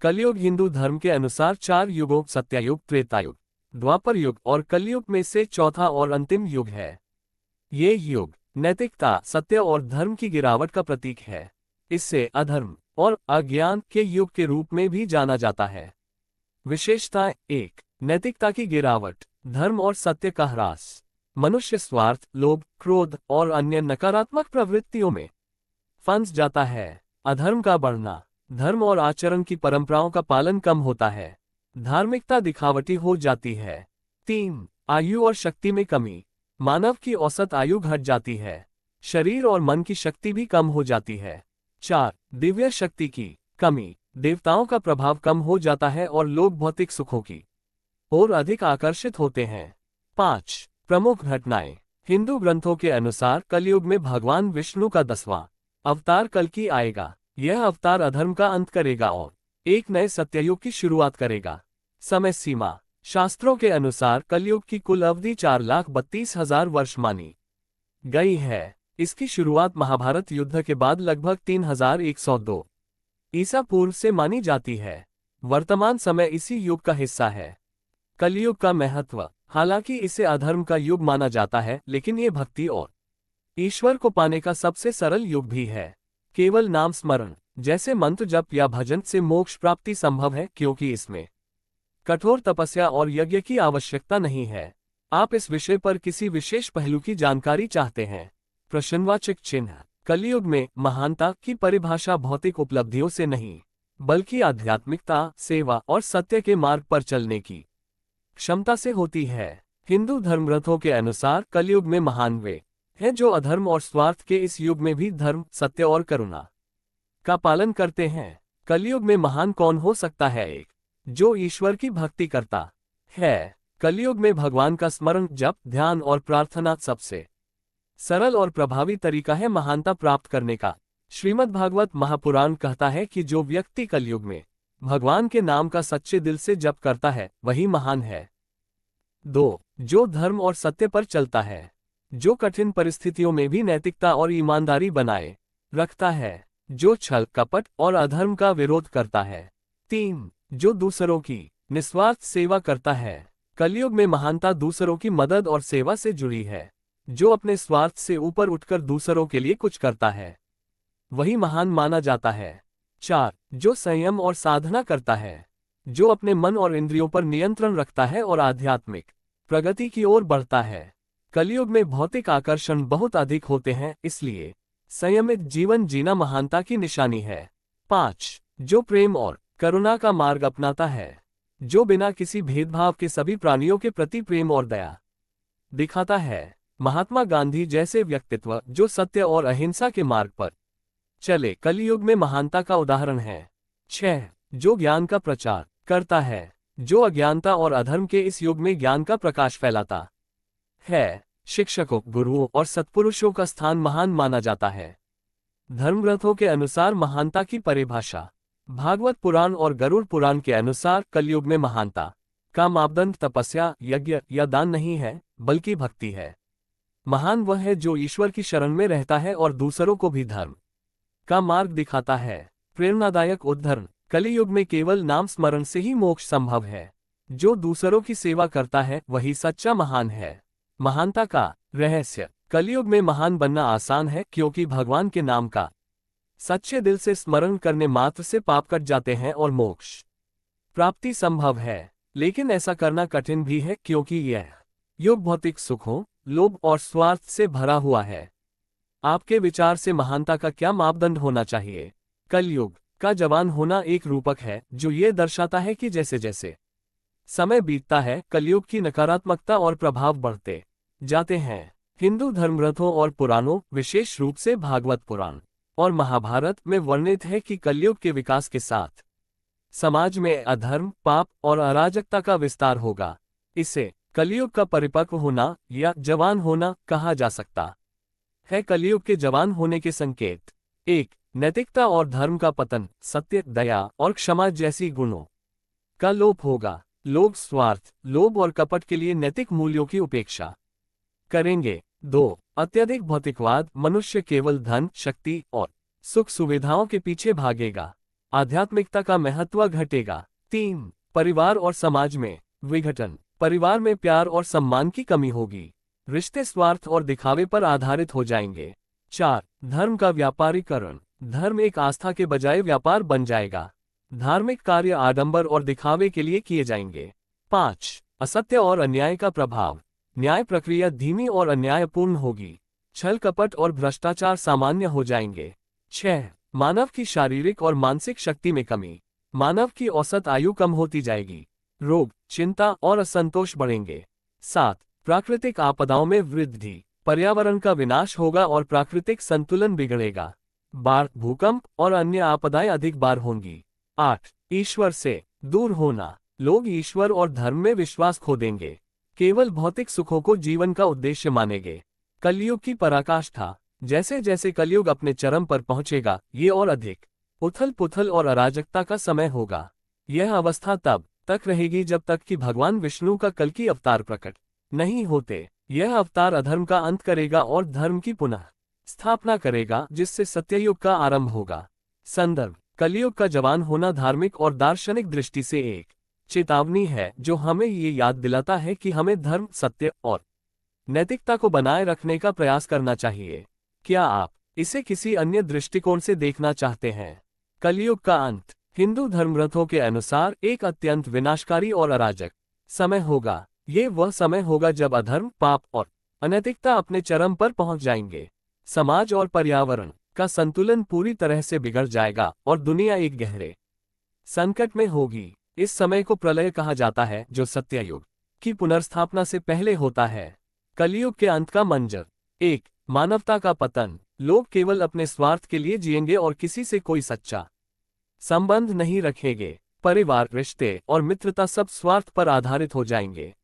कलयुग हिंदू धर्म के अनुसार 4 युगों सत्यायुग, त्रेतायुग, द्वापर युग और कलयुग में से चौथा और अंतिम युग है। ये युग नैतिकता, सत्य और धर्म की गिरावट का प्रतीक है। इससे अधर्म और अज्ञान के युग के रूप में भी जाना जाता है। विशेषताएं: 1. नैतिकता की गिरावट, धर्म और सत्य का ह्रास। मनुष्य स्वार्थ, लोभ, क्रोध और अन्य नकारात्मक प्रवृत्तियों में फंस जाता है। अधर्म का बढ़ना, धर्म और आचरण की परंपराओं का पालन कम होता है। धार्मिकता दिखावटी हो जाती है। 3. आयु और शक्ति में कमी, मानव की औसत आयु घट जाती है। शरीर और मन की शक्ति भी कम हो जाती है। 4. दिव्य शक्ति की कमी, देवताओं का प्रभाव कम हो जाता है और लोग भौतिक सुखों की ओर अधिक आकर्षित होते हैं। 5. प्रमुख घटनाएं। हिंदू ग्रंथों के अनुसार कलयुग में भगवान विष्णु का 10वां अवतार कल्कि आएगा। यह अवतार अधर्म का अंत करेगा और एक नए सत्ययुग की शुरुआत करेगा। समय सीमा। शास्त्रों के अनुसार कलयुग की कुल अवधि 4,32,000 वर्ष मानी गई है। इसकी शुरुआत महाभारत युद्ध के बाद लगभग 3,102 ईसा पूर्व से मानी जाती है। वर्तमान समय इसी युग का हिस्सा है। कलयुग का महत्व। हालांकि इसे अधर्म का युग माना जाता है, लेकिन ये भक्ति और ईश्वर को पाने का सबसे सरल युग भी है। केवल नाम स्मरण जैसे मंत्र जप या भजन से मोक्ष प्राप्ति संभव है, क्योंकि इसमें कठोर तपस्या और यज्ञ की आवश्यकता नहीं है। आप इस विषय पर किसी विशेष पहलू की जानकारी चाहते हैं? प्रश्नवाचक चिन्ह। कलयुग में महानता की परिभाषा भौतिक उपलब्धियों से नहीं, बल्कि आध्यात्मिकता, सेवा और सत्य के मार्ग पर चलने की क्षमता से होती है। हिंदू धर्मग्रंथों के अनुसार कलयुग में महान वे हैं जो अधर्म और स्वार्थ के इस युग में भी धर्म, सत्य और करुणा का पालन करते हैं। कलयुग में महान कौन हो सकता है? एक, जो ईश्वर की भक्ति करता है। कलयुग में भगवान का स्मरण, जप, ध्यान और प्रार्थना सबसे सरल और प्रभावी तरीका है महानता प्राप्त करने का। श्रीमद् भागवत महापुराण कहता है कि जो व्यक्ति कलयुग में भगवान के नाम का सच्चे दिल से जप करता है, वही महान है। 2. जो धर्म और सत्य पर चलता है, जो कठिन परिस्थितियों में भी नैतिकता और ईमानदारी बनाए रखता है, जो छल, कपट और अधर्म का विरोध करता है। 3. जो दूसरों की निस्वार्थ सेवा करता है। कलयुग में महानता दूसरों की मदद और सेवा से जुड़ी है। जो अपने स्वार्थ से ऊपर उठकर दूसरों के लिए कुछ करता है, वही महान माना जाता है। 4. जो संयम और साधना करता है, जो अपने मन और इंद्रियों पर नियंत्रण रखता है और आध्यात्मिक प्रगति की ओर बढ़ता है। कलयुग में भौतिक आकर्षण बहुत अधिक होते हैं, इसलिए संयमित जीवन जीना महानता की निशानी है। 5. जो प्रेम और करुणा का मार्ग अपनाता है, जो बिना किसी भेदभाव के सभी प्राणियों के प्रति प्रेम और दया दिखाता है। महात्मा गांधी जैसे व्यक्तित्व जो सत्य और अहिंसा के मार्ग पर चले, कलयुग में महानता का उदाहरण है। 6. जो ज्ञान का प्रचार करता है, जो अज्ञानता और अधर्म के इस युग में ज्ञान का प्रकाश फैलाता है। शिक्षकों, गुरुओं और सत्पुरुषों का स्थान महान माना जाता है। धर्मग्रंथों के अनुसार महानता की परिभाषा। भागवत पुराण और गरुड़ पुराण के अनुसार कलयुग में महानता का मापदंड तपस्या, यज्ञ या दान नहीं है, बल्कि भक्ति है। महान वह है जो ईश्वर की शरण में रहता है और दूसरों को भी धर्म का मार्ग दिखाता है। प्रेरणादायक उदाहरण। कलयुग में केवल नाम स्मरण से ही मोक्ष संभव है। जो दूसरों की सेवा करता है, वही सच्चा महान है। महानता का रहस्य। कलयुग में महान बनना आसान है, क्योंकि भगवान के नाम का सच्चे दिल से स्मरण करने मात्र से पाप कट जाते हैं और मोक्ष प्राप्ति संभव है। लेकिन ऐसा करना कठिन भी है, क्योंकि यह युग भौतिक सुखों, लोभ और स्वार्थ से भरा हुआ है। आपके विचार से महानता का क्या मापदंड होना चाहिए? कलयुग का जवान होना एक रूपक है जो ये दर्शाता है कि जैसे जैसे समय बीतता है, कलयुग की नकारात्मकता और प्रभाव बढ़ते जाते हैं। हिंदू धर्मग्रंथों और पुराणों, विशेष रूप से भागवत पुराण और महाभारत में वर्णित है कि कलयुग के विकास के साथ समाज में अधर्म, पाप और अराजकता का विस्तार होगा। इसे कलयुग का परिपक्व होना या जवान होना कहा जा सकता है। कलयुग के जवान होने के संकेत। 1. नैतिकता और धर्म का पतन, सत्य, दया और क्षमा जैसी गुणों का लोप होगा। लोग स्वार्थ, लोभ और कपट के लिए नैतिक मूल्यों की उपेक्षा करेंगे। 2. अत्यधिक भौतिकवाद, मनुष्य केवल धन, शक्ति और सुख सुविधाओं के पीछे भागेगा। आध्यात्मिकता का महत्व घटेगा। 3. परिवार और समाज में विघटन। परिवार में प्यार और सम्मान की कमी होगी। रिश्ते स्वार्थ और दिखावे पर आधारित हो जाएंगे। 4. धर्म का व्यापारीकरण। धर्म एक आस्था के बजाय व्यापार बन जाएगा। धार्मिक कार्य आडंबर और दिखावे के लिए किए जाएंगे। 5. असत्य और अन्याय का प्रभाव। न्याय प्रक्रिया धीमी और अन्यायपूर्ण होगी। छल कपट और भ्रष्टाचार सामान्य हो जाएंगे। 6. मानव की शारीरिक और मानसिक शक्ति में कमी। मानव की औसत आयु कम होती जाएगी। रोग, चिंता और असंतोष बढ़ेंगे। 7. प्राकृतिक आपदाओं में वृद्धि। पर्यावरण का विनाश होगा और प्राकृतिक संतुलन बिगड़ेगा। बाढ़, भूकंप और अन्य आपदाएं अधिक बार होंगी। 8. ईश्वर से दूर होना। लोग ईश्वर और धर्म में विश्वास खो देंगे। केवल भौतिक सुखों को जीवन का उद्देश्य मानेंगे। कलयुग की पराकाष्ठा। जैसे जैसे कलयुग अपने चरम पर पहुंचेगा, ये और अधिक उथल पुथल और अराजकता का समय होगा। यह अवस्था तब तक रहेगी जब तक कि भगवान विष्णु का कल्कि अवतार प्रकट नहीं होते। यह अवतार अधर्म का अंत करेगा और धर्म की पुनः स्थापना करेगा, जिससे सत्ययुग का आरंभ होगा। संदर्भ: कलयुग का जवान होना धार्मिक और दार्शनिक दृष्टि से एक चेतावनी है, जो हमें ये याद दिलाता है कि हमें धर्म, सत्य और नैतिकता को बनाए रखने का प्रयास करना चाहिए। क्या आप इसे किसी अन्य दृष्टिकोण से देखना चाहते हैं? कलयुग का अंत हिंदू धर्मग्रंथों के अनुसार एक अत्यंत विनाशकारी और अराजक समय होगा। ये वह समय होगा जब अधर्म, पाप और अनैतिकता अपने चरम पर पहुंच जाएंगे। समाज और पर्यावरण का संतुलन पूरी तरह से बिगड़ जाएगा और दुनिया एक गहरे संकट में होगी। इस समय को प्रलय कहा जाता है, जो सत्ययुग की पुनर्स्थापना से पहले होता है। कलयुग के अंत का मंजर: 1. मानवता का पतन। लोग केवल अपने स्वार्थ के लिए जिएंगे और किसी से कोई सच्चा संबंध नहीं रखेंगे। परिवार, रिश्ते और मित्रता सब स्वार्थ पर आधारित हो जाएंगे।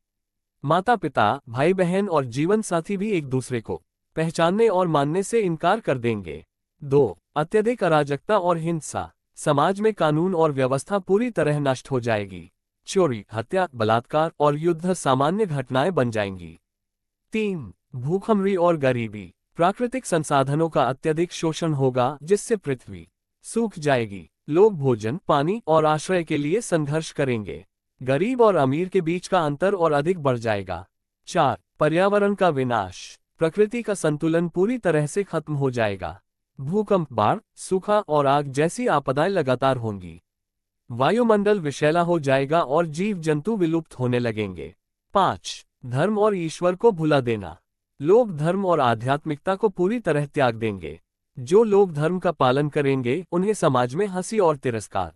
माता पिता, भाई बहन और जीवन साथी भी एक दूसरे को पहचानने और मानने से इनकार कर देंगे। 2. अत्यधिक अराजकता और हिंसा। समाज में कानून और व्यवस्था पूरी तरह नष्ट हो जाएगी। चोरी, हत्या, बलात्कार और युद्ध सामान्य घटनाएं बन जाएंगी। 3. भूखमरी और गरीबी। प्राकृतिक संसाधनों का अत्यधिक शोषण होगा, जिससे पृथ्वी सूख जाएगी। लोग भोजन, पानी और आश्रय के लिए संघर्ष करेंगे। गरीब और अमीर के बीच का अंतर और अधिक बढ़ जाएगा। 4. पर्यावरण का विनाश। प्रकृति का संतुलन पूरी तरह से खत्म हो जाएगा। भूकंप, बाढ़, सूखा और आग जैसी आपदाएं लगातार होंगी। वायुमंडल विषैला हो जाएगा और जीव जंतु विलुप्त होने लगेंगे। 5. धर्म और ईश्वर को भुला देना। लोग धर्म और आध्यात्मिकता को पूरी तरह त्याग देंगे। जो लोग धर्म का पालन करेंगे, उन्हें समाज में हंसी और तिरस्कार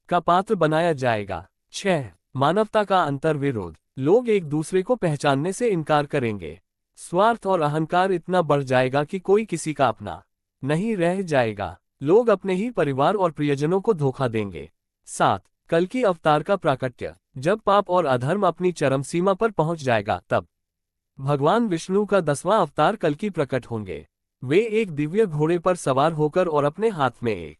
का पात्र बनाया जाएगा। 6. मानवता का अंतर्विरोध। लोग एक दूसरे को पहचानने से इनकार करेंगे। स्वार्थ और अहंकार इतना बढ़ जाएगा कि कोई किसी का अपना नहीं रह जाएगा। लोग अपने ही परिवार और प्रियजनों को धोखा देंगे। 7. कल्कि अवतार का प्राकट्य। जब पाप और अधर्म अपनी चरम सीमा पर पहुंच जाएगा, तब भगवान विष्णु का 10वां अवतार कल्कि प्रकट होंगे। वे एक दिव्य घोड़े पर सवार होकर और अपने हाथ में एक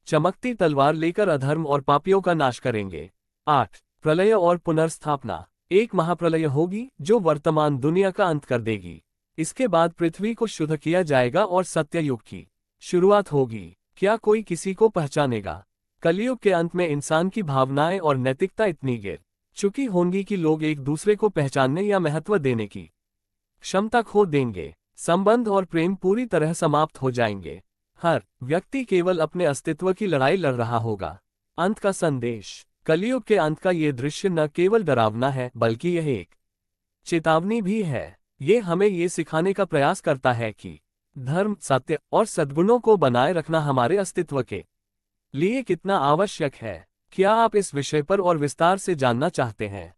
चमकती तलवार लेकर अधर्म और पापियों का नाश करेंगे। 8. प्रलय और पुनर्स्थापना। एक महाप्रलय होगी जो वर्तमान दुनिया का अंत कर देगी। इसके बाद पृथ्वी को शुद्ध किया जाएगा और सत्ययुग की शुरुआत होगी। क्या कोई किसी को पहचानेगा? कलयुग के अंत में इंसान की भावनाएं और नैतिकता इतनी गिर चुकी होंगी कि लोग एक दूसरे को पहचानने या महत्व देने की क्षमता खो देंगे। संबंध और प्रेम पूरी तरह समाप्त हो जाएंगे। हर व्यक्ति केवल अपने अस्तित्व की लड़ाई लड़ रहा होगा। अंत का संदेश। कलयुग के अंत का ये दृश्य न केवल डरावना है, बल्कि यह एक चेतावनी भी है। ये हमें ये सिखाने का प्रयास करता है कि धर्म, सत्य और सद्गुणों को बनाए रखना हमारे अस्तित्व के लिए कितना आवश्यक है। क्या आप इस विषय पर और विस्तार से जानना चाहते हैं?